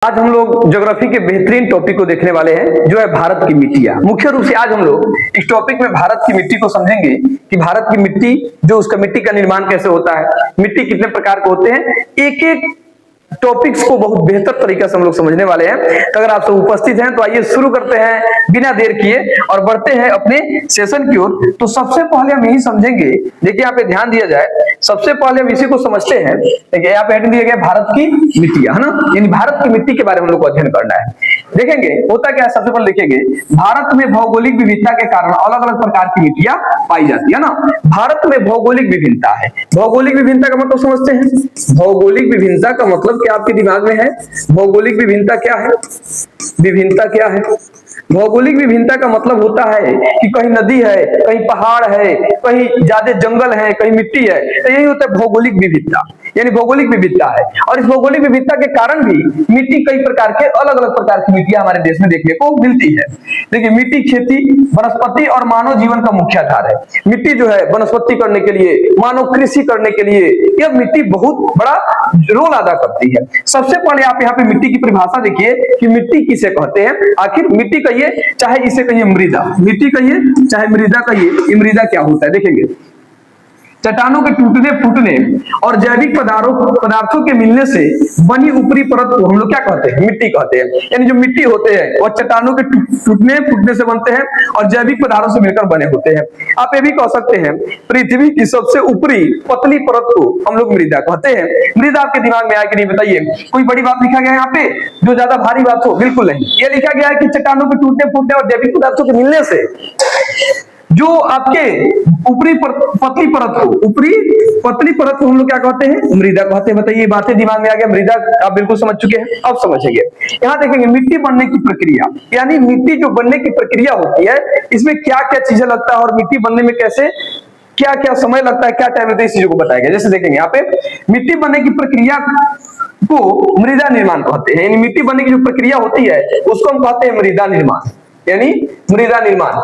आज हम लोग ज्योग्राफी के बेहतरीन टॉपिक को देखने वाले हैं जो है भारत की मिट्टियां। मुख्य रूप से आज हम लोग इस टॉपिक में भारत की मिट्टी को समझेंगे कि भारत की मिट्टी जो उसका मिट्टी का निर्माण कैसे होता है, मिट्टी कितने प्रकार के होते हैं, एक एक टॉपिक्स को बहुत बेहतर तरीके से हम लोग समझने वाले हैं। तो अगर आप सब उपस्थित हैं तो आइए शुरू करते हैं बिना देर किए और बढ़ते हैं अपने सेशन की ओर। तो सबसे पहले हम यही समझेंगे, देखिए यहाँ पे ध्यान दिया जाए, सबसे पहले हम इसी को समझते हैं। देखिए यहाँ पे हेडिंग दिया गया भारत की मिट्टियां, है ना, यानी भारत की मिट्टी के बारे में हम लोग को अध्ययन करना है। देखेंगे होता क्या है, सबसे पहले देखेंगे भारत में भौगोलिक विविधता के कारण अलग अलग प्रकार की मिट्टियां पाई जाती है ना। भारत में भौगोलिक विभिन्नता है। भौगोलिक विभिन्नता का मतलब समझते हैं। भौगोलिक विभिन्नता का मतलब क्या आपके दिमाग में है? भौगोलिक विभिन्नता क्या है? विभिन्नता क्या है? भौगोलिक विभिन्नता का मतलब होता है कि कहीं नदी है, कहीं पहाड़ है, कहीं ज्यादा जंगल है, कहीं मिट्टी है, तो यही होता है भौगोलिक विविधता, यानी भौगोलिक विविधता है। और इस भौगोलिक विविधता के कारण भी मिट्टी कई प्रकार के अलग अलग प्रकार की मिट्टियां हमारे देश में देखने को मिलती है। देखिए मिट्टी खेती, वनस्पति और मानव जीवन का मुख्य आधार है। मिट्टी जो है वनस्पति करने के लिए, मानव कृषि करने के लिए यह मिट्टी बहुत बड़ा रोल अदा करती है। सबसे पहले आप यहाँ पे मिट्टी की परिभाषा देखिए कि मिट्टी किसे कहते हैं। आखिर मिट्टी कहिए चाहे इसे कहिए मृदा, मिट्टी कहिए चाहे मृदा कहिए, ये मृदा क्या होता है देखेंगे। चट्टानों के टूटने फूटने और जैविक पदार्थों के मिलने से बनी ऊपरी परत को हम लोग क्या कहते हैं? मिट्टी कहते हैं। यानी जो मिट्टी होते हैं वो चट्टानों के टूटने फूटने से बनते हैं और जैविक पदार्थों से मिलकर बने होते हैं। आप ये भी कह सकते हैं पृथ्वी की सबसे ऊपरी पतली परत को हम लोग मृदा कहते हैं। मृदा आपके दिमाग में आया कि नहीं बताइए? कोई बड़ी बात लिखा गया है यहाँ पे जो ज्यादा भारी बात हो? बिल्कुल नहीं। ये लिखा गया है कि चट्टानों के टूटने फूटने और जैविक पदार्थों के मिलने से जो आपके ऊपरी पतली परत को, ऊपरी पतली परत को हम लोग क्या कहते हैं? मृदा कहते हैं। बताइए बातें दिमाग में आ गया? मृदा आप बिल्कुल समझ चुके हैं, अब समझेंगे। यहाँ देखेंगे मिट्टी बनने की प्रक्रिया, यानी मिट्टी जो बनने की प्रक्रिया होती है इसमें क्या क्या चीजें लगता है और मिट्टी बनने में कैसे क्या क्या समय लगता है, क्या टाइम लगता है, इस चीजों को बताएगा। जैसे देखेंगे यहाँ पे मिट्टी बनने की प्रक्रिया को मृदा निर्माण कहते हैं। यानी मिट्टी बनने की जो प्रक्रिया होती है उसको हम कहते हैं मृदा निर्माण, यानी मृदा निर्माण।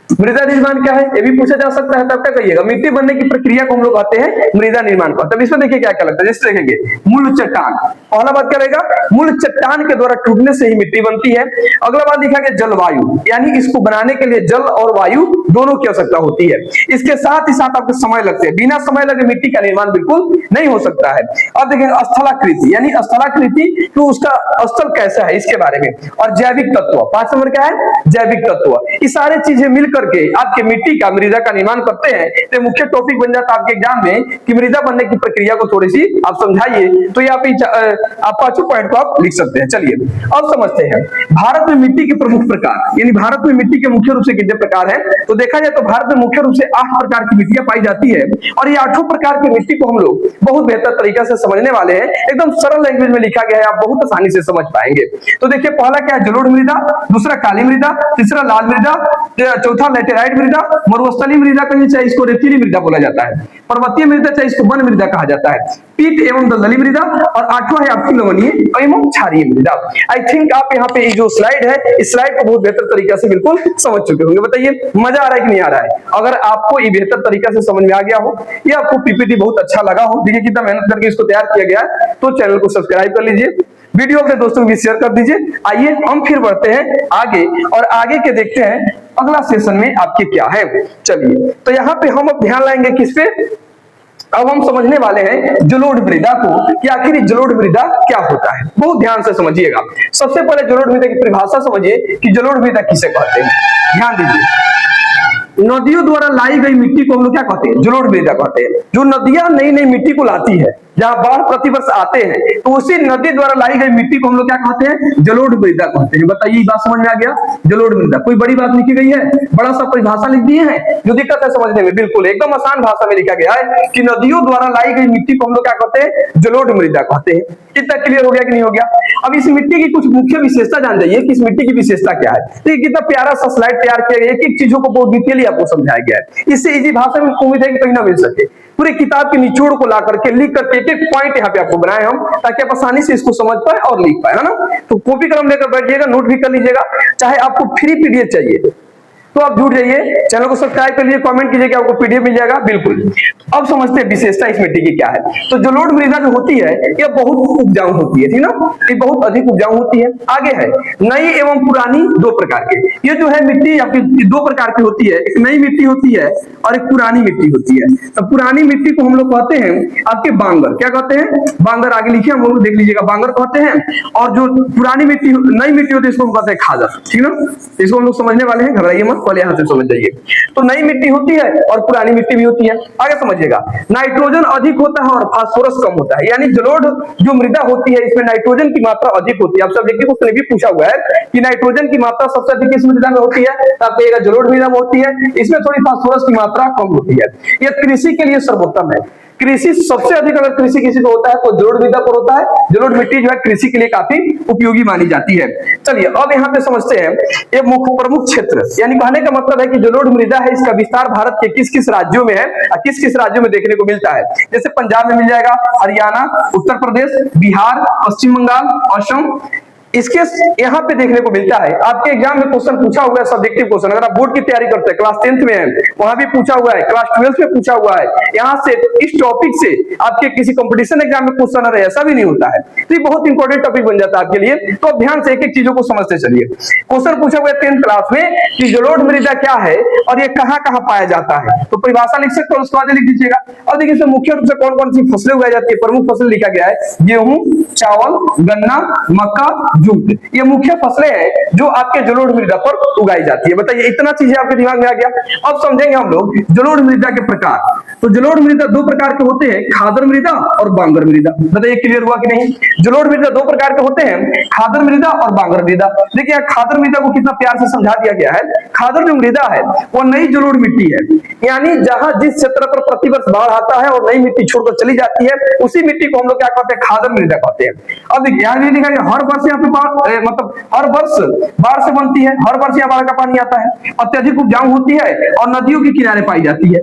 मृदा निर्माण क्या है ये भी पूछा जा सकता है, तब क्या कहिएगा? मिट्टी बनने की प्रक्रिया को हम लोग कहते हैं मृदा निर्माण का। तब इसमें देखिए क्या क्या लगता है। जैसे देखेंगे मूल चट्टान, पहला बात क्या रहेगा? मूल चट्टान के द्वारा टूटने से ही मिट्टी बनती है। अगला बात लिखा गया जलवायु, यानी इसको बनाने के लिए जल और वायु दोनों की आवश्यकता होती है। इसके साथ ही साथ आपको समय लगते हैं, बिना समय लगे मिट्टी का निर्माण बिल्कुल नहीं हो सकता है। अब देखेंगे स्थलाकृति, यानी स्थलाकृति तो उसका स्थल कैसा है इसके बारे में। और जैविक तत्व, 5 नंबर क्या है? जैविक तत्व। ये सारे चीजें मिलकर के आपके मिट्टी का, मृदा का निर्माण करते हैं। तो मुख्य टॉपिक बन जाता है आपके एग्जाम में कि मृदा बनने की प्रक्रिया को थोड़ी सी आप समझाइए, तो ये आप 5 पॉइंट को आप लिख सकते हैं। चलिए अब समझते हैं भारत में मिट्टी के प्रमुख प्रकार, यानी भारत में मिट्टी के मुख्य रूप से कितने प्रकार है। तो देखा जाए तो भारत में मुख्य रूप से 8 प्रकार की मिट्टियां पाई जाती है और ये 8 प्रकार की मिट्टी को हम लोग बहुत बेहतर तरीके से समझने वाले हैं। एकदम सरल लैंग्वेज में लिखा गया है, आप बहुत आसानी से समझ पाएंगे। तो देखिए पहला क्या है? जलोढ़ मृदा, दूसरा काली मृदा, तीसरा लाल मृदा, चौथा लैटेराइट मृदा, मरुस्थलीय मृदा कहिए चाहे इसको रेतीली मृदा बोला जाता है, पर्वतीय मृदा चाहे इसको वन मृदा कहा जाता है, पीट एवं दलदली मृदा, और 8वां है आपकी लवणीय एवं क्षारीय मृदा। आई थिंक आप यहाँ पे जो स्लाइड है इस स्लाइड को बहुत बेहतर तरीके से बिल्कुल समझ चुके होंगे। बताइए मजा आ रहा है कि नहीं आ रहा है? अगर आपको ये बेहतर तरीके से समझ में आ गया हो या आपको पीपीटी बहुत अच्छा लगा हो, देखिए कितना मेहनत करके इसको तैयार किया गया है, तो चैनल को सब्सक्राइब कर लीजिए, वीडियो अपने दोस्तों को शेयर कर दीजिए। आइए हम फिर बढ़ते हैं आगे और आगे के देखते हैं अगला सेशन में आपके क्या है। चलिए तो यहाँ पे हम अब ध्यान लाएंगे किस पे? अब हम समझने वाले हैं जलोढ़ मृदा को कि आखिर जलोढ़ मृदा क्या होता है। बहुत ध्यान से समझिएगा। सबसे पहले जलोढ़ मृदा की परिभाषा समझिए कि जलोढ़ मृदा किसे कहते हैं। ध्यान दीजिए, नदियों द्वारा लाई गई मिट्टी को हम लोग क्या कहते हैं? जलोढ़ मृदा कहते हैं। जो नदियां नई नई मिट्टी को लाती है, जहां बाढ़ प्रतिवर्ष आते हैं, तो उसी नदी द्वारा लाई गई मिट्टी को हम लोग क्या कहते हैं? जलोढ़ मृदा कहते हैं। बताइए बात समझ में आ गया? जलोढ़ मृदा। कोई बड़ी बात लिखी गई है? बड़ा सा परिभाषा लिख दिए हैं जो दिक्कत है समझने में? बिल्कुल एकदम आसान भाषा में लिखा गया है कि नदियों द्वारा लाई गई मिट्टी को हम लोग क्या कहते हैं? जलोढ़ मृदा कहते हैं। कितना क्लियर हो गया कि नहीं हो गया? अब इस मिट्टी की कुछ मुख्य विशेषता जान जाइए कि इस मिट्टी की विशेषता क्या है। तो कितना प्यारा सा स्लाइड तैयार किया गया, एक एक चीजों को बहुत डिटेली आपको समझाया गया है। इससे इजी भाषा में उम्मीद है कि कहीं ना मिल सके। पूरी किताब के निचोड़ को ला करके लिख करके एक एक पॉइंट यहाँ पे आपको बनाए हम, ताकि आप आसानी से इसको समझ पाए और लिख पाए, है ना। तो कॉपी कलम लेकर बैठिएगा, नोट भी कर लीजिएगा। चाहे आपको फ्री पीडीएफ चाहिए तो आप जुड़ जाइए, चैनल को सब्सक्राइब कर लीजिए, कमेंट कीजिए कि आपको पीडीएफ मिल जाएगा। बिल्कुल। अब समझते हैं विशेषता इस मिट्टी की क्या है। तो जलोढ़ मृदा जो होती है यह बहुत उपजाऊ होती है, ठीक ना, ये बहुत अधिक उपजाऊ होती है। आगे है नई एवं पुरानी दो प्रकार के। ये जो है मिट्टी आपकी दो प्रकार की होती है, एक नई मिट्टी होती है और एक पुरानी मिट्टी होती है। तो पुरानी मिट्टी को हम लोग कहते हैं आपके बांगर, क्या कहते हैं, बांगर। आगे लिखिए, हम लोग देख लीजिएगा, बांगर कहते हैं। और जो पुरानी मिट्टी नई मिट्टी होती है इसको हम कहते हैं खादर, ठीक ना। इसको हम लोग समझने वाले हैं, घबराइए मत, पहले यहां से समझ जाइए। तो नई मिट्टी होती है और पुरानी मिट्टी भी होती है। आगे समझिएगा, नाइट्रोजन अधिक होता है और फास्फोरस कम होता है। यानी जलोढ़ जो मृदा होती है इसमें नाइट्रोजन की मात्रा अधिक होती है। आप सब देखिए, क्वेश्चन भी पूछा हुआ है कि नाइट्रोजन की मात्रा सबसे अधिक किस मृदा में होती है, तो आप कहिएगा जलोढ़ मृदा में होती है। इसमें थोड़ी फास्फोरस की मात्रा कम होती है। यह कृषि के लिए सर्वोत्तम है। कृषि सबसे अधिक अगर कृषि किसी को होता है तो जलोढ़ मृदा पर होता है। जलोढ़ मिट्टी जो है कृषि के लिए काफी उपयोगी मानी जाती है। चलिए अब यहाँ पे समझते हैं ये मुख्य प्रमुख क्षेत्र, यानी कहने का मतलब है कि जलोढ़ मृदा है इसका विस्तार भारत के किस किस राज्यों में है और किस किस राज्यों में देखने को मिलता है। जैसे पंजाब में मिल जाएगा, हरियाणा, उत्तर प्रदेश, बिहार, पश्चिम बंगाल, असम, इसके यहाँ पे देखने को मिलता है। आपके एग्जाम में क्वेश्चन पूछा हुआ है, सब्जेक्टिव क्वेश्चन, अगर आप बोर्ड की तैयारी करते हैं, क्लास 10th में है वहां भी पूछा हुआ है, क्लास 12th में पूछा हुआ है। यहाँ से इस टॉपिक से आपके किसी कंपटीशन एग्जाम में क्वेश्चन आ रहे, ऐसा भी नहीं होता है। तो ये बहुत इंपॉर्टेंट टॉपिक बन जाता है आपके लिए। तो अब ध्यान से एक एक चीजों को समझते चलिए। क्वेश्चन पूछा हुआ है 10th क्लास में कि जलोढ़ मृदा क्या है और ये कहाँ कहाँ पाया जाता है। तो परिभाषा लिख सकते हो, उसके बाद लिख दीजिएगा। और देखिए इसमें मुख्य रूप से कौन कौन सी फसलें उगाई जाती है। प्रमुख फसल लिखा गया है, गेहूं, चावल, गन्ना, मक्का, जूट। ये मुख्य फसलें हैं जो आपके जलोढ़ मृदा पर उगाई जाती है। बताइए, इतना चीजें आपके दिमाग में आ गया। अब समझेंगे हम लोग जलोढ़ मृदा के प्रकार। तो जलोढ़ मृदा दो प्रकार के होते हैं, खादर मृदा और बांगर मृदा। बताइए क्लियर हुआ कि नहीं। जलोढ़ मृदा दो प्रकार के होते हैं, खादर मृदा और बांगर मृदा। देखिए खादर मृदा को कितना प्यार से समझा दिया गया है। खादर जो मृदा है वो नई जलोढ़ मिट्टी है, यानी जहां जिस क्षेत्र पर प्रतिवर्ष बाढ़ आता है और नई मिट्टी छोड़कर चली जाती है उसी मिट्टी को हम लोग क्या कहते हैं, खादर मृदा कहते हैं। अब देखिए यहाँ लिखा है हर वर्ष यहाँ पे मतलब हर वर्ष बाढ़ से बनती है, हर वर्ष यहाँ बाढ़ का पानी आता है, अत्यधिक उपजाऊ होती है और नदियों के किनारे पाई जाती है।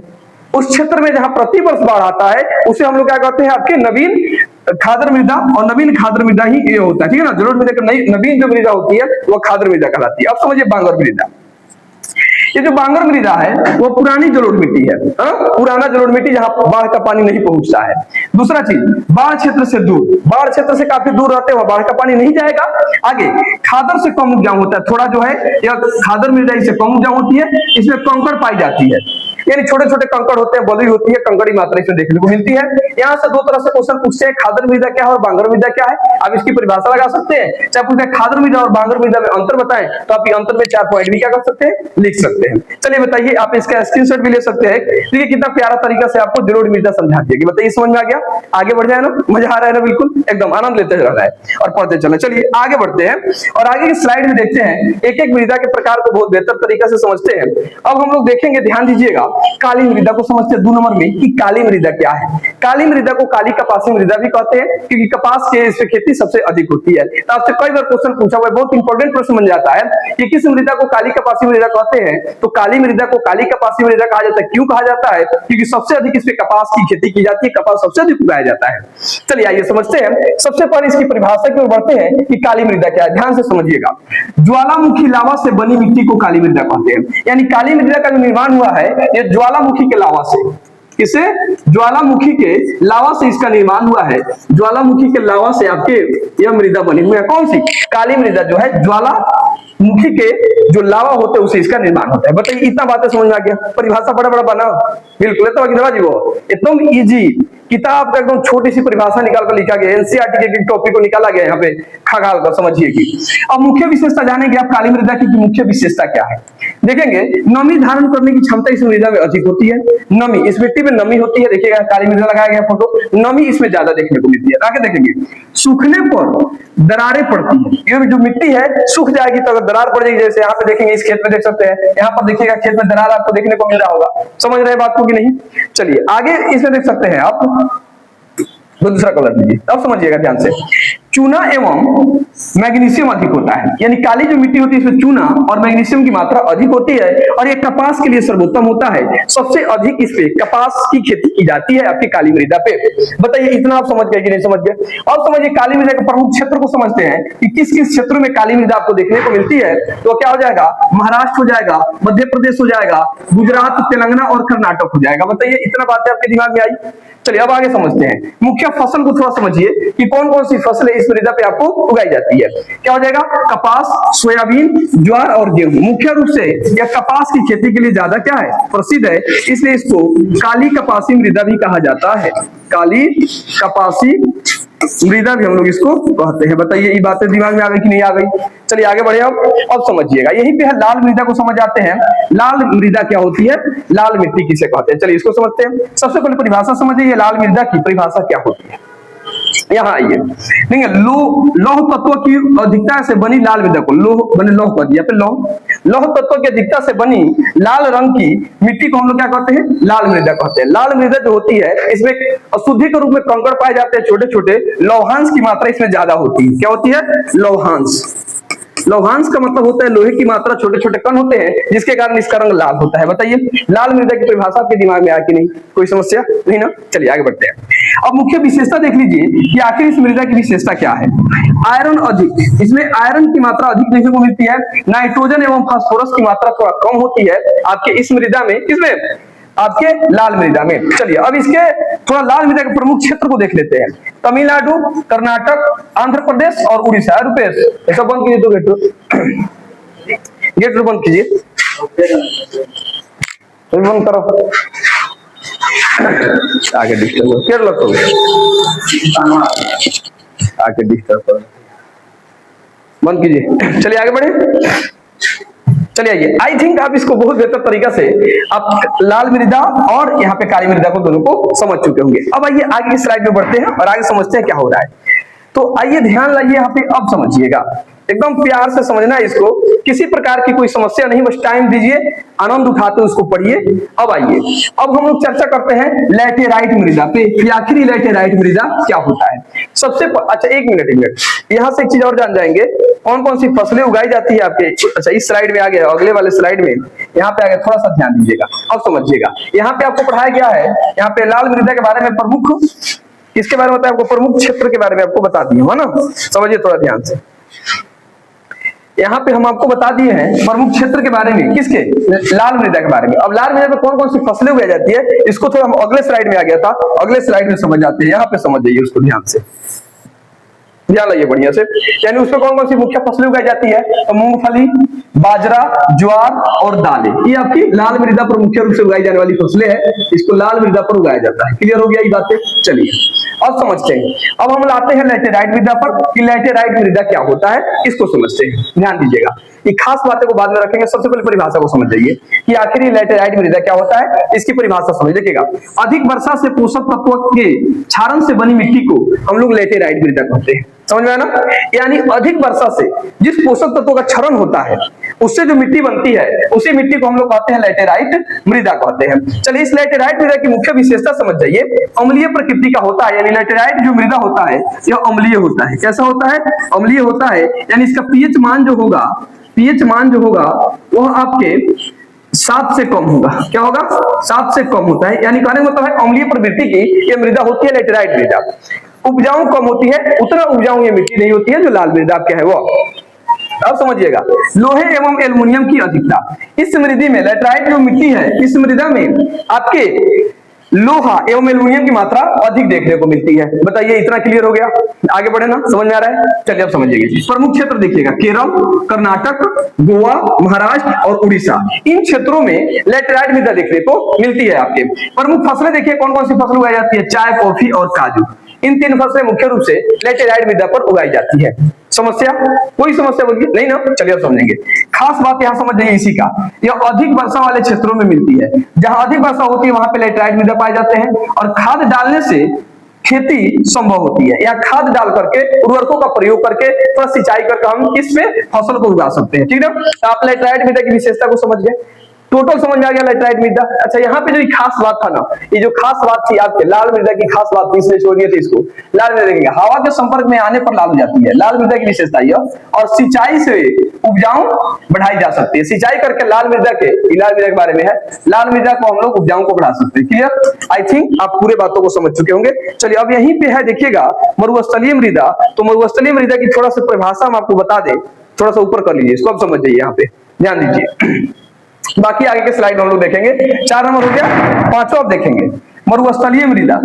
उस क्षेत्र में जहां प्रति वर्ष बाढ़ आता है उसे हम लोग क्या कहते हैं, आपके नवीन खादर मृदा, और नवीन खादर मृदा ही ये होता है, ठीक है ना। जलोढ़ मृदा का नवीन जो मृदा होती है वह खादर मृदा कहलाती है। अब समझिए बांगर मृदा। ये जो बांगर मृदा है वो पुरानी जलोढ़ मिट्टी है, पुराना जलोढ़ मिट्टी जहां बाढ़ का पानी नहीं पहुंचता है। दूसरा चीज, बाढ़ क्षेत्र से दूर, बाढ़ क्षेत्र से काफी दूर रहते हैं, बाढ़ का पानी नहीं जाएगा। आगे खादर से कम उपजाऊ होता है, थोड़ा जो है यह खादर मृदा इससे कम उपजाऊ होती है। इसमें कंकड़ पाई जाती है, यानी छोटे छोटे कंकड़ होते हैं, बलुई होती है, कंकड़ी मात्रा इसमें देखने को मिलती है। यहाँ से दो तरह से क्वेश्चन पूछते हैं, खादर मृदा क्या है और बांगर मृदा क्या है। आप इसकी परिभाषा लगा सकते हैं। चाहे पूछते हैं खादर मृदा और बांगर मृदा में अंतर बताएं, तो आप ये अंतर में 4 पॉइंट भी क्या कर सकते हैं, लिख सकते हैं। चलिए बताइए, आप इसका स्क्रीनशॉट भी ले सकते हैं। देखिए कितना प्यारा तरीका से आपको जलोढ़ मृदा समझा दिया। बताइए समझ में आ गया, आगे बढ़ जाए ना, मजा आ रहा है ना, बिल्कुल एकदम आनंद लेते रह रहा है और पढ़ते चले। चलिए आगे बढ़ते हैं और आगे की स्लाइड में देखते हैं, एक एक मृदा के प्रकार को बहुत बेहतर तरीका से समझते हैं। अब हम लोग देखेंगे, ध्यान दीजिएगा, काली मृदा को समझते हैं 2 नंबर में कि काली मृदा क्या है। काली मृदा को काली कपासी मृदा भी कहते हैं क्योंकि कपास के इसमें खेती सबसे अधिक होती है। तो आपसे कई बार क्वेश्चन पूछा हुआ है, बहुत इंपॉर्टेंट प्रश्न बन जाता है कि किस मृदा को काली कपासी मृदा कहते हैं। तो काली मृदा को काली कपासी मृदा कहा जाता है। क्यों कहा जाता है, क्योंकि सबसे अधिक इसमें कपास की खेती की जाती है, कपास सबसे अधिक उगाया जाता है। चलिए आइए समझते हैं। सबसे पहले इसकी परिभाषा की ओर बढ़ते हैं कि काली मृदा क्या है। ध्यान से समझिएगा, ज्वालामुखी लावा से बनी मिट्टी को काली मृदा कहते हैं। यानी काली मृदा का निर्माण हुआ है ये ज्वालामुखी के लावा से। इसे ज्वालामुखी के लावा से इसका निर्माण हुआ है। ज्वालामुखी के लावा से आपके यह मृदा बनी हुई है। कौन सी, काली मृदा जो है ज्वालामुखी के जो लावा होते हैं उसे इसका निर्माण होता है। बताइए इतना बातें समझ में आ गया। परिभाषा बड़ा बड़ा बना, बिल्कुल एकदम इजी, किताब का एकदम छोटी सी परिभाषा निकाल कर लिखा गया, एनसीईआरटी के टॉपिक को निकाला गया यहाँ पे खगाल कर, समझिए कि। अब मुख्य विशेषता जानेंगे आप काली मृदा की मुख्य विशेषता क्या है। देखेंगे नमी धारण करने की क्षमता इस मृदा में अधिक होती है। नमी, इस मिट्टी में नमी होती है। देखिएगा काली मृदा लगाया गया फोटो, नमी इसमें ज्यादा देखने को मिलती है। आगे देखेंगे, सूखने पर दरारें पड़ती है। ये जो मिट्टी है सूख जाएगी तो अगर दरार पड़ जाएगी, जैसे यहाँ पे देखेंगे इस खेत में देख सकते हैं, यहाँ पर देखिएगा खेत में दरार आपको देखने को मिल रहा होगा। समझ रहे हैं बात को कि नहीं। चलिए आगे इसमें देख सकते हैं आप, दूसरा कलर लीजिए, अब समझिएगा ध्यान से। चूना एवं मैग्नीशियम अधिक होता है, यानी काली जो मिट्टी होती है इसमें चूना और मैग्नीशियम की मात्रा अधिक होती है और ये कपास के लिए सर्वोत्तम होता है। सबसे अधिक इस पे कपास की खेती की जाती है आपकी काली मृदा पे। बताइए इतना आप समझ गए कि नहीं समझ गए? अब समझिए काली मृदा के प्रमुख क्षेत्र को समझते हैं कि किस किस क्षेत्रों में काली मृदा आपको देखने को मिलती है। तो क्या हो जाएगा, महाराष्ट्र हो जाएगा, मध्य प्रदेश हो जाएगा, गुजरात, तेलंगाना और कर्नाटक हो जाएगा। बताइए इतना बातें आपके दिमाग में आई? चलिए अब आगे समझते हैं। मुख्य फसल को थोड़ा समझिए कि कौन कौन सी फसलें इस मृदा पे आपको उगाई जाती है। क्या हो जाएगा, कपास, सोयाबीन, ज्वार और गेहूं। मुख्य रूप से यह कपास की खेती के लिए ज्यादा क्या है, प्रसिद्ध है, इसलिए इसको काली कपासी मृदा भी कहा जाता है। काली कपासी मृदा भी हम लोग इसको कहते हैं। बताइए ये बातें दिमाग में आ गई कि नहीं आ गई? चलिए आगे बढ़े। अब समझिएगा, यहीं पे है लाल मृदा को समझ आते हैं। लाल मृदा क्या होती है, लाल मिट्टी किसे कहते हैं, चलिए इसको समझते हैं। सबसे पहले परिभाषा समझिए, लाल मृदा की परिभाषा क्या होती है। यहाँ आइए, नहीं लौह तत्व की अधिकता से बनी लाल मृदा को लौह बने लौह कर दिया, लौह तत्व की अधिकता से बनी लाल रंग की मिट्टी को हम लोग क्या कहते हैं, लाल मृदा कहते हैं। लाल मृदा जो होती है इसमें अशुद्धि के रूप में कंकड़ पाए जाते हैं, छोटे छोटे लौहांश की मात्रा इसमें ज्यादा होती है। क्या होती है, लौहांश। लौहांश का मतलब होता है लोहे की मात्रा, छोटे छोटे कण होते हैं जिसके कारण इसका रंग लाल होता है। बताइए लाल मृदा की परिभाषा आपके दिमाग में आया कि नहीं, कोई समस्या नहीं ना? चलिए आगे बढ़ते हैं। अब मुख्य विशेषता देख लीजिए कि आखिर इस मृदा की विशेषता क्या है। आयरन अधिक, इसमें आयरन की मात्रा अधिक देखने को मिलती है। नाइट्रोजन एवं फास्फोरस की मात्रा थोड़ा कम होती है आपके इस मृदा में, किसमें, आपके लाल मृदा में। चलिए अब इसके थोड़ा लाल मृदा के प्रमुख क्षेत्र को देख लेते हैं। तमिलनाडु, कर्नाटक, आंध्र प्रदेश और उड़ीसा। रुपेश ऐसा बंद कीजिए, तो गेट बंद कीजिए, तो बंद करो, आगे डिस्टर्ब केरला को आगे डिस्टर्ब करो, बंद कीजिए। चलिए आगे बढ़े। चलिए आइए, आई थिंक आप इसको बहुत बेहतर तरीका से आप लाल मृदा और यहाँ पे काली मृदा को दोनों को समझ चुके होंगे। अब आइए आगे की स्लाइड में बढ़ते हैं और आगे समझते हैं क्या हो रहा है। तो आइए ध्यान लाइए यहाँ पे, अब समझिएगा, एकदम प्यार से समझना है इसको, किसी प्रकार की कोई समस्या नहीं, बस टाइम दीजिए, आनंद उठाते उसको पढ़िए। अब आइए, अब हम लोग चर्चा करते हैं लैटेराइट मृदा पे कि आखिर लैटेराइट मृदा क्या होता है। सबसे अच्छा एक मिनट यहाँ से एक चीज और जान जाएंगे, कौन कौन सी फसलें उगाई जाती है आपके। अच्छा इस स्लाइड में आ गया, अगले वाले स्लाइड में यहाँ पे आ गया, थोड़ा सा ध्यान दीजिएगा, अब समझिएगा। यहाँ पे आपको पढ़ाया गया है, यहाँ पे लाल मृदा के बारे में प्रमुख, किसके बारे में बताया आपको, प्रमुख क्षेत्र के बारे में आपको बता दिया है ना, समझिए थोड़ा ध्यान से। यहाँ पे हम आपको बता दिए हैं प्रमुख क्षेत्र के बारे में, किसके, लाल मृदा के बारे में। अब लाल मृदा में कौन कौन सी फसलें उगाई जाती है, इसको थोड़ा हम अगले स्लाइड में आ गया था, अगले स्लाइड में समझ जाते हैं। यहाँ पे समझ जाइए उसको ध्यान से, ध्यान लाइए बढ़िया से। यानी उसमें कौन कौन सी मुख्य फसलें उगाई जाती है, तो मूंगफली, बाजरा, ज्वार और दालें, ये आपकी लाल मृदा पर मुख्य रूप से उगाई जाने वाली फसलें हैं, इसको लाल मृदा पर उगाया जाता है। क्लियर हो गया ये बातें? चलिए अब समझते हैं। अब हम लाते हैं लैटेराइट मृदा पर कि लैटेराइट मृदा क्या होता है, इसको समझते हैं। ध्यान दीजिएगा, ये खास बातें को बाद में रखेंगे, सबसे पहले परिभाषा को समझ जाइए कि आखिर ये लैटेराइट मृदा क्या होता है, इसकी परिभाषा समझ लीजिएगा। अधिक वर्षा से पोषक तत्वों के क्षरण से बनी मिट्टी को हम लोग लैटेराइट मृदा कहते हैं। समझ में आया ना? यानी अधिक वर्षा से जिस पोषक तत्वों का क्षरण होता है उससे जो मिट्टी बनती है उसी मिट्टी को हम लोग कहते हैं लैटेराइट मृदा कहते हैं। चलिए इस लैटेराइट मृदा की मुख्य विशेषता समझ जाइए, अम्लीय प्रकृति का होता है। यानी लैटेराइट जो मृदा होता है यह अम्लीय होता है। कैसा होता है? अम्लीय होता है। यानी इसका पीएच मान जो होगा, पीएच मान जो होगा वह आपके 7 से कम होगा। क्या होगा? 7 से कम होता है। यानी कहने का मतलब है अम्लीय प्रवृत्ति की यह मृदा होती है लैटेराइट मृदा। उपजाऊ कम होती है, उतना उपजाऊ ये मिट्टी नहीं होती है जो लाल मृदा क्या है वो। अब समझिएगा, लोहे एवं एल्युमिनियम की अधिकता इस मृदा में, लैटेराइट जो मिट्टी है इस मृदा में आपके लोहा एवं एल्युमिनियम की मात्रा अधिक देखने को मिलती है। बताइए इतना क्लियर हो गया? आगे बढ़े ना, समझ में आ रहा है? चलिए अब समझिएगा। प्रमुख क्षेत्र देखिएगा, केरल, कर्नाटक, गोवा, महाराष्ट्र और उड़ीसा, इन क्षेत्रों में लैटेराइट मृदा देखने को मिलती है। आपके प्रमुख फसलें देखिए कौन कौन सी फसल उगाई जाती है, चाय, कॉफी और काजू। इन 3 फसलें मुख्य रूप से लैटेराइट मृदा पर उगाई जाती है। समस्या? कोई समस्या बोलिए नहीं ना? चलिए अब समझेंगे। खास बात यहाँ समझ जाइए इसी का, यह अधिक वर्षा वाले क्षेत्रों में मिलती है। जहां अधिक वर्षा होती है वहां पे लैटेराइट मृदा पाए जाते हैं और खाद डालने से खेती संभव होती है। या खाद डाल करके, उर्वरकों का प्रयोग करके, थोड़ा सिंचाई करके हम इसमें फसल को उगा सकते हैं। ठीक है, तो आप लैटेराइट मृदा की विशेषता को समझ गए। टोटल समझ में आ गया लेटराइट मृदा। अच्छा यहाँ पे जो खास बात था ना, ये जो खास बात थी आपके लाल मृदा की खास बात थी, इसलिए छोड़ दिया था इसको। लाल मृदा देखेंगे हवा के संपर्क में आने पर लाल हो जाती है, लाल मृदा की विशेषता यह। और सिंचाई से उपजाऊ बढ़ाई जा सकती है, सिंचाई करके लाल मृदा के बारे में है, लाल मृदा को हम लोग उपजाऊ को बढ़ा सकते हैं। क्लियर? आई थिंक आप पूरे बातों को समझ चुके होंगे। चलिए अब यहीं पे है देखिएगा मरुस्थलीय मृदा। तो मरुस्थलीय मृदा की थोड़ा सा परिभाषा हम आपको बता दें, थोड़ा सा ऊपर कर लीजिए इसको, अब समझ जाइए, यहाँ पे ध्यान दीजिए। बाकी आगे के स्लाइड हम लोग देखेंगे। 4 नंबर हो गया, 5वां अब देखेंगे मरुस्थलीय मृदा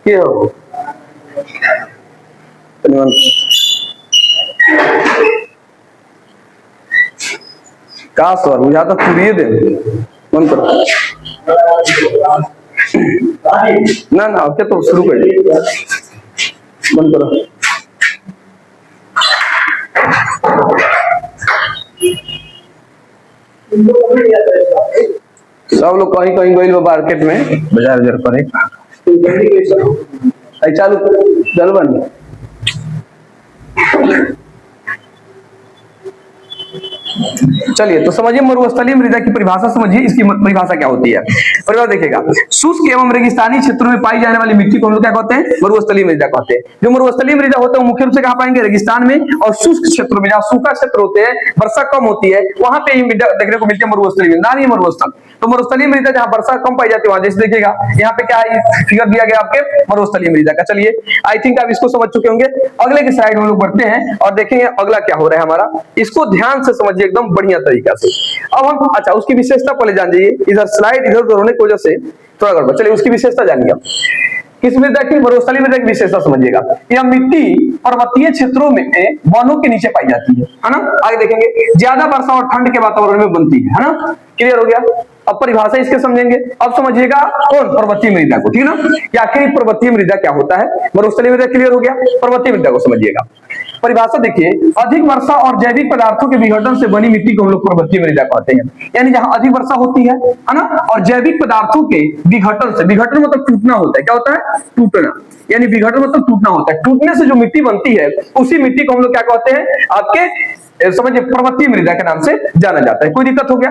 क्या हो। का सर बुझाता तुरिए दे मन करो ना ना, अब तो शुरू कर मन करो। सब लोग कहीं कहीं गई मार्केट में बाजार उजार करे चालू चल बन। चलिए तो समझिए मरुस्थलीय मृदा की परिभाषा समझिए, इसकी परिभाषा क्या होती है। परिभाषा देखिएगा, शुष्क एवं रेगिस्तानी क्षेत्रों में पाई जाने वाली मिट्टी को हम लोग क्या कहते हैं, मरुस्थलीय मृदा कहते हैं। जो मरुस्थलीय मृदा होता है वो मुख्य रूप से कहाँ पाएंगे, रेगिस्तान में और शुष्क क्षेत्रों में, जहाँ सूखा क्षेत्र होते हैं, वर्षा कम होती है, वहां पे मृदा देखने को मिलती है मरुस्थलीय मृदा, नाम ही मरुस्थल। तो मरुस्थलीय मृदा जहाँ वर्षा कम पाई जाती है वहां, जैसे देखिएगा यहाँ पे क्या है, फिगर दिया गया आपके मरुस्थलीय मृदा का। चलिए आई थिंक आप इसको समझ चुके होंगे। अगले की स्लाइड में लोग बढ़ते हैं और देखेंगे अगला क्या हो रहा है हमारा, इसको ध्यान से समझिए एकदम बढ़िया तरीका से। अब हम अच्छा उसकी विशेषता पहले जान जाइए, इधर स्लाइड इधर उधर होने की वजह से थोड़ा गड़बड़। चलिए उसकी विशेषता जानिए। किस मृदा की, मरुस्थलीय मृदा की विशेषता समझिएगा। यह मिट्टी पर्वतीय क्षेत्रों में वनों के नीचे पाई जाती है ना। आगे देखेंगे ज्यादा वर्षा और ठंड के वातावरण में बनती है ना। क्लियर हो गया? अब परिभाषा इसके समझेंगे। अब समझिएगा कौन, पर्वतीय मृदा को, ठीक है ना, कि आखिर पर्वतीय मृदा क्या होता है। मरुस्थलीय मृदा क्लियर हो गया, पर्वतीय मृदा को समझिएगा। परिभाषा देखिए, अधिक वर्षा और जैविक पदार्थों के विघटन से बनी मिट्टी को हम लोग पर्वतीय मृदा कहते हैं। यानी जहां अधिक वर्षा होती है ना, और जैविक पदार्थों के विघटन से, विघटन मतलब टूटना होता है, क्या होता है, टूटना, यानी विघटन मतलब टूटना होता है, टूटने से जो मिट्टी बनती है उसी मिट्टी को हम लोग क्या कहते हैं, आपके समझिए पर्वतीय मृदा के नाम से जाना जाता है। कोई दिक्कत हो गया?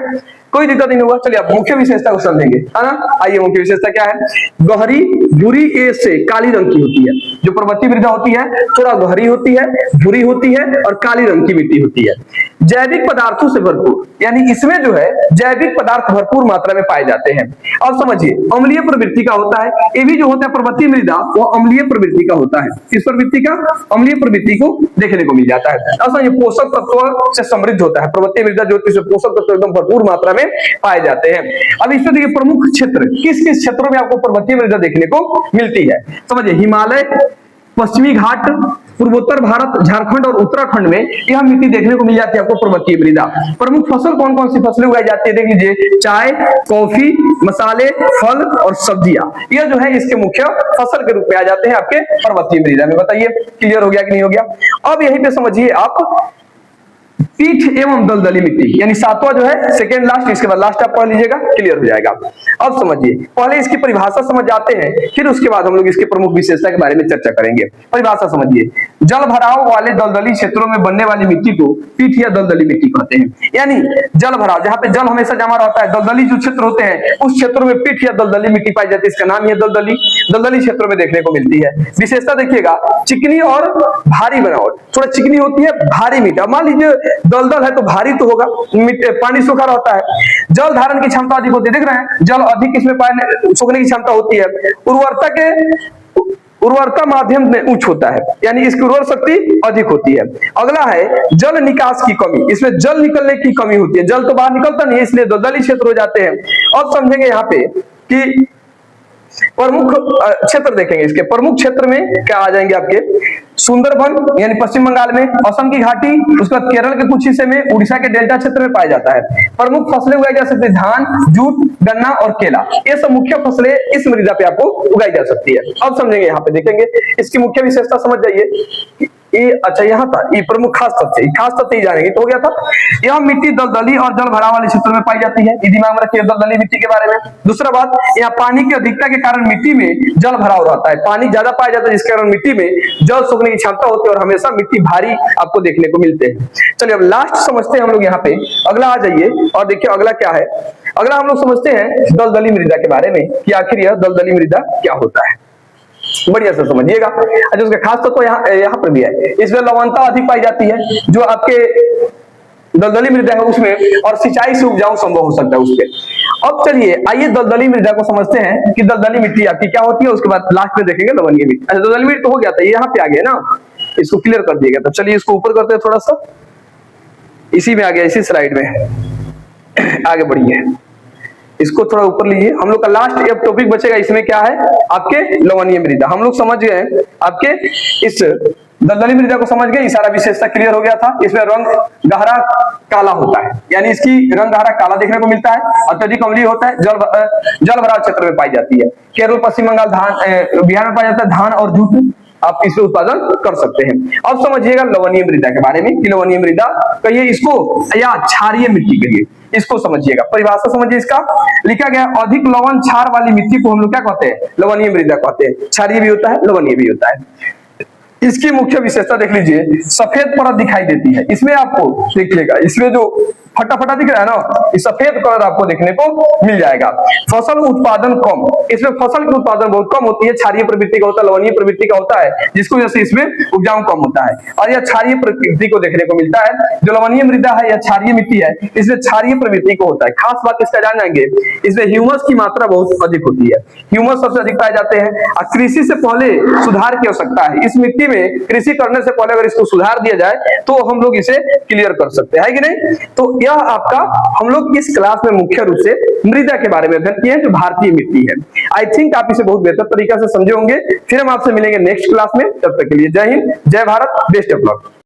कोई दिक्कत नहीं होगा। चलिए अब मुख्य विशेषता को समझेंगे, है ना। आइए मुख्य विशेषता क्या है, गहरी भूरी ए से काली रंग की होती है। जो पर्वतीय मृदा होती है थोड़ा गहरी होती है, भूरी होती है और काली रंग की मिट्टी होती है। जैविक पदार्थों से भरपूर, यानी इसमें जो है जैविक पदार्थ भरपूर मात्रा में पाए जाते हैं। अब समझिए अम्लीय प्रवृत्ति का होता है, ये भी जो होता है पर्वतीय मृदा वो अम्लीय प्रवृत्ति का होता है। किस प्रवृत्ति का, अम्लीय प्रवृत्ति को देखने को मिल जाता है। असल ये पोषक तत्व से समृद्ध होता है पर्वतीय मृदा, जो पोषक तत्व एकदम भरपूर मात्रा में पाए जाते हैं। अब इसमें देखिए प्रमुख क्षेत्र, किस किस क्षेत्रों में आपको पर्वतीय मृदा देखने को मिलती है। समझिए हिमालय, पश्चिमी घाट, पूर्वोत्तर भारत, झारखंड और उत्तराखंड में यह मिट्टी देखने को मिल जाती है आपको पर्वतीय मृदा। प्रमुख फसल कौन कौन सी फसलें उगाई जाती है, देख लीजिए, चाय, कॉफी, मसाले, फल और सब्जियां, यह जो है इसके मुख्य फसल के रूप में आ जाते हैं आपके पर्वतीय मृदा में। बताइए क्लियर हो गया कि नहीं हो गया? अब यहीं पे समझिए आप पीठ एवं दलदली मिट्टी, यानी 7वां जो है सेकेंड लास्ट, इसके बाद लास्ट आप पढ़ लीजिएगा, क्लियर हो जाएगा। अब समझिए, पहले इसकी परिभाषा समझ जाते हैं, फिर उसके बाद हम लोग इसके प्रमुख विशेषता के बारे में चर्चा करेंगे। परिभाषा समझिए, जल भराव वाले दलदली क्षेत्रों में बनने वाली मिट्टी को पीठ या दलदली मिट्टी कहते हैं। यानी जल भराव, जहां पे जल हमेशा जमा रहता है, दलदली जो क्षेत्र होते हैं उस क्षेत्रों में पीठ या दलदली मिट्टी पाई जाती है, इसका नाम ही है दलदली। दलदली क्षेत्रों में देखने को मिलती है। विशेषता देखिएगा, चिकनी और भारी बनावट, थोड़ा चिकनी होती है, भारी मीठा। मान लीजिए दलदल है तो भारी तो होगा, पानी सूखा रहता है। जल धारण की क्षमता अधिक होती है, देख रहे हैं, जल अधिक इसमें पानी सूखने की क्षमता होती है। उर्वरता माध्यम में उच्च होता है, यानी इसकी उर्वर शक्ति अधिक होती है। अगला है जल निकास की कमी, इसमें जल निकलने की कमी होती है, जल तो बाहर निकलता नहीं है, इसलिए दलदली क्षेत्र हो जाते हैं। अब समझेंगे यहाँ पे कि प्रमुख क्षेत्र देखेंगे, इसके प्रमुख क्षेत्र में क्या आ जाएंगे आपके, सुंदरबन यानी पश्चिम बंगाल में, असम की घाटी, उसके बाद केरल के कुछ हिस्से में, उड़ीसा के डेल्टा क्षेत्र में पाया जाता है। प्रमुख फसलें उगाई जा सकती है, धान, जूट, गन्ना और केला, ये सब मुख्य फसलें इस मृदा पे आपको उगाई जा सकती है। अब समझेंगे, यहाँ पे देखेंगे इसकी मुख्य विशेषता समझ जाइए। ये अच्छा यहाँ था, ये प्रमुख खास तथ्य ही जानेंगे तो हो गया था। यह मिट्टी दलदली और जल भराव वाले क्षेत्रों में पाई जाती है, ये दिमाग में रखिए दलदली मिट्टी के बारे में। दूसरा बात, यहाँ पानी की अधिकता के कारण मिट्टी में जल भराव रहता है, पानी ज्यादा पाया जाता है जिसके कारण मिट्टी में जल सोखने की क्षमता होती है और हमेशा मिट्टी भारी आपको देखने को मिलते हैं। चलिए अब लास्ट समझते हैं हम लोग यहाँ पे, अगला आ जाइए और देखिए अगला क्या है। अगला हम लोग समझते हैं दलदली मृदा के बारे में कि आखिर यह दलदली मृदा क्या होता है, बढ़िया से समझिएगा। अच्छा उसका खास तो यहाँ पर भी है, इसमें लवणता अधिक पाई जाती है जो आपके दलदली मृदा है उसमें, और सिंचाई से उपजाऊ संभव हो सकता है उसके। अब चलिए आइए दलदली मृदा को समझते हैं कि दलदली मिट्टी आपकी क्या होती है, उसके बाद लास्ट में देखेंगे लवणीय मिट्टी। अच्छा दलदली मिट्टी तो हो गया था, ये यहाँ पे आ गया ना, इसको क्लियर कर दिएगा। तो चलिए इसको ऊपर करते हैं थोड़ा सा, इसी में आ गया, इसी स्लाइड में आगे बढ़िए, इसको थोड़ा ऊपर लीजिए। हम लोग का लास्ट एक टॉपिक बचेगा, इसमें क्या है आपके लवणीय मृदा। हम लोग समझ गए आपके इस दलदली मृदा को समझ गए, सारा विशेषता क्लियर हो गया था। इसमें रंग गहरा काला होता है, यानी इसकी रंग गहरा काला देखने को मिलता है, अत्यधिक अम्लीय होता है, जल भराव क्षेत्र में पाई जाती है। केरल, पश्चिम बंगाल, बिहार में पाया जाता है धान और जूट, आप इसमें उत्पादन कर सकते हैं। अब समझिएगा लवणीय मृदा के बारे में कि लवणीय मृदा कहिए इसको या क्षारीय मिट्टी कहिए, इसको समझिएगा। परिभाषा समझिए, इसका लिखा गया अधिक लवण क्षार वाली मिट्टी को हम लोग क्या कहते हैं, लवणीय मृदा कहते हैं। क्षारीय भी होता है, लवणीय भी होता है। इसकी मुख्य विशेषता देख लीजिए, सफेद परत दिखाई देती है इसमें, आपको देखिएगा इसमें जो फटा दिख रहा है ना, ये सफेद कलर आपको देखने को मिल जाएगा। फसल उत्पादन कम, इसमें फसल की उत्पादन बहुत कम होती है, क्षारीय प्रवृत्ति का होता है, लवणीय प्रवृत्ति का होता है, जिसकी वजह से इसमें उपजाऊ कम होता है। और यह क्षारीय प्रवृत्ति को देखने को मिलता है। जो लवणीय मृदा है या क्षारीय मिट्टी है, इसमें क्षारीय प्रवृत्ति को होता है। खास बात इसका जान जाएंगे, इसमें ह्यूमस की मात्रा बहुत अधिक होती है, ह्यूमस सबसे अधिक पाए जाते हैं। और कृषि से पहले सुधार की आवश्यकता है, इस मिट्टी में कृषि करने से पहले अगर इसको सुधार दिया जाए तो हम लोग इसे क्लियर कर सकते हैं, है कि नहीं। तो यह आपका हम लोग इस क्लास में मुख्य रूप से मृदा के बारे में अध्ययन किए हैं जो भारतीय मिट्टी है। आई थिंक आप इसे बहुत बेहतर तरीके से समझे होंगे। फिर हम आपसे मिलेंगे नेक्स्ट क्लास में, तब तक के लिए जय हिंद, जय भारत, बेस्ट ऑफ लक।